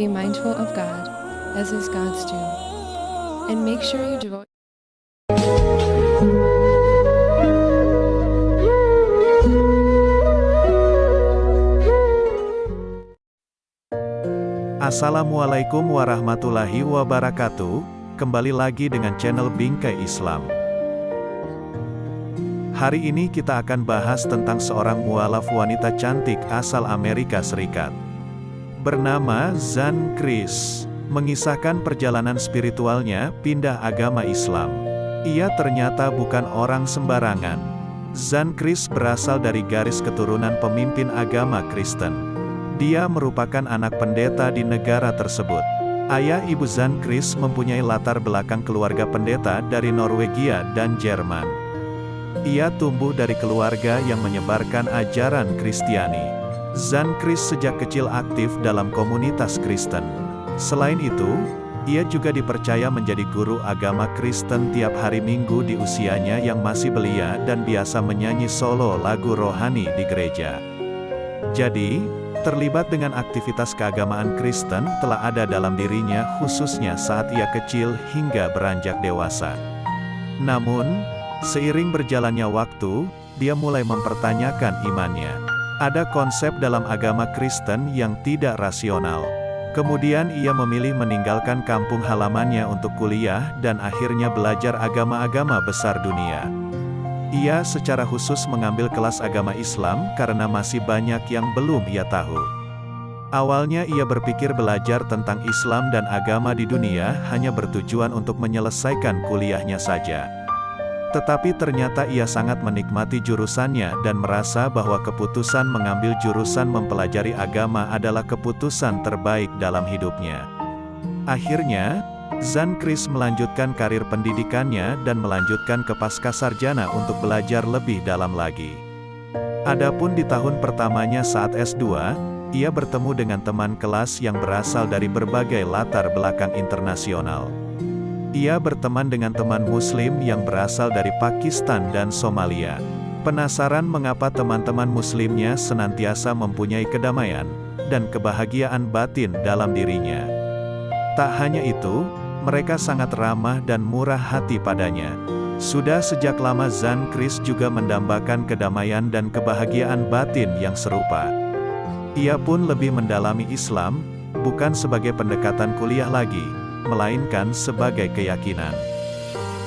be mindful of God, as is God's due. And make sure you devote. Assalamualaikum warahmatullahi wabarakatuh. Kembali lagi dengan channel Bingkai Islam. Hari ini kita akan bahas tentang seorang mualaf wanita cantik asal Amerika Serikat. Bernama Zan Chris, mengisahkan perjalanan spiritualnya pindah agama Islam. Ia ternyata bukan orang sembarangan. Zan Chris berasal dari garis keturunan pemimpin agama Kristen. Dia merupakan anak pendeta di negara tersebut. Ayah ibu Zan Chris mempunyai latar belakang keluarga pendeta dari Norwegia dan Jerman. Ia tumbuh dari keluarga yang menyebarkan ajaran Kristiani. Zan Chris sejak kecil aktif dalam komunitas Kristen. Selain itu, ia juga dipercaya menjadi guru agama Kristen tiap hari Minggu di usianya yang masih belia dan biasa menyanyi solo lagu rohani di gereja. Jadi, terlibat dengan aktivitas keagamaan Kristen telah ada dalam dirinya khususnya saat ia kecil hingga beranjak dewasa. Namun, seiring berjalannya waktu, dia mulai mempertanyakan imannya. Ada konsep dalam agama Kristen yang tidak rasional. Kemudian ia memilih meninggalkan kampung halamannya untuk kuliah dan akhirnya belajar agama-agama besar dunia. Ia secara khusus mengambil kelas agama Islam karena masih banyak yang belum ia tahu. Awalnya ia berpikir belajar tentang Islam dan agama di dunia hanya bertujuan untuk menyelesaikan kuliahnya saja. Tetapi ternyata ia sangat menikmati jurusannya dan merasa bahwa keputusan mengambil jurusan mempelajari agama adalah keputusan terbaik dalam hidupnya. Akhirnya, Zan Chris melanjutkan karir pendidikannya dan melanjutkan ke Pascasarjana untuk belajar lebih dalam lagi. Adapun di tahun pertamanya saat S2, ia bertemu dengan teman kelas yang berasal dari berbagai latar belakang internasional. Ia berteman dengan teman Muslim yang berasal dari Pakistan dan Somalia. Penasaran mengapa teman-teman Muslimnya senantiasa mempunyai kedamaian dan kebahagiaan batin dalam dirinya. Tak hanya itu, mereka sangat ramah dan murah hati padanya. Sudah sejak lama Zan Chris juga mendambakan kedamaian dan kebahagiaan batin yang serupa. Ia pun lebih mendalami Islam, bukan sebagai pendekatan kuliah lagi, melainkan sebagai keyakinan.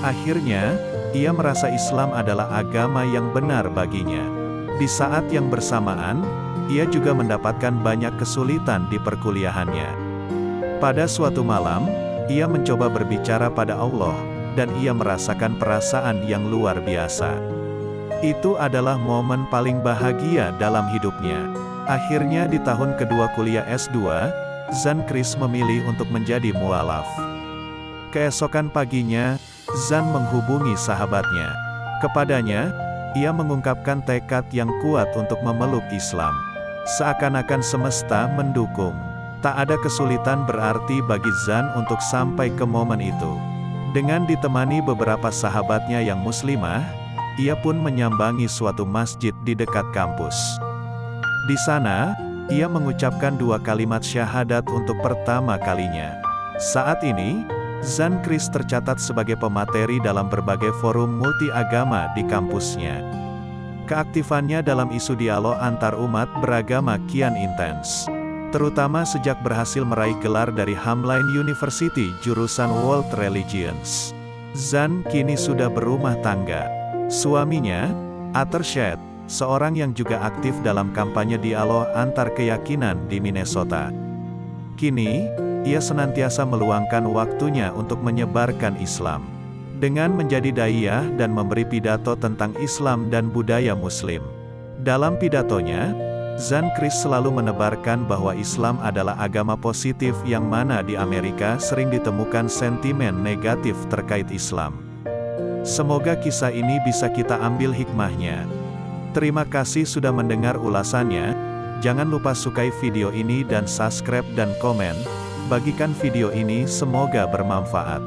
Akhirnya, ia merasa Islam adalah agama yang benar baginya. Di saat yang bersamaan, ia juga mendapatkan banyak kesulitan di perkuliahannya. Pada suatu malam, ia mencoba berbicara pada Allah, dan ia merasakan perasaan yang luar biasa. Itu adalah momen paling bahagia dalam hidupnya. Akhirnya di tahun kedua kuliah S2, Zan Chris memilih untuk menjadi mualaf. Keesokan paginya, Zan menghubungi sahabatnya. Kepadanya, ia mengungkapkan tekad yang kuat untuk memeluk Islam. Seakan-akan semesta mendukung. Tak ada kesulitan berarti bagi Zan untuk sampai ke momen itu. Dengan ditemani beberapa sahabatnya yang muslimah, ia pun menyambangi suatu masjid di dekat kampus. Di sana, ia mengucapkan 2 kalimat syahadat untuk pertama kalinya. Saat ini, Zan Chris tercatat sebagai pemateri dalam berbagai forum multi-agama di kampusnya. Keaktifannya dalam isu dialog antar umat beragama kian intens. Terutama sejak berhasil meraih gelar dari Hamline University jurusan World Religions. Zan kini sudah berumah tangga. Suaminya, Attershad, seorang yang juga aktif dalam kampanye dialog antar keyakinan di Minnesota. Kini, ia senantiasa meluangkan waktunya untuk menyebarkan Islam. Dengan menjadi daiyah dan memberi pidato tentang Islam dan budaya Muslim. Dalam pidatonya, Zan Chris selalu menebarkan bahwa Islam adalah agama positif yang mana di Amerika sering ditemukan sentimen negatif terkait Islam. Semoga kisah ini bisa kita ambil hikmahnya. Terima kasih sudah mendengar ulasannya. Jangan lupa sukai video ini dan subscribe dan komen. Bagikan video ini, semoga bermanfaat.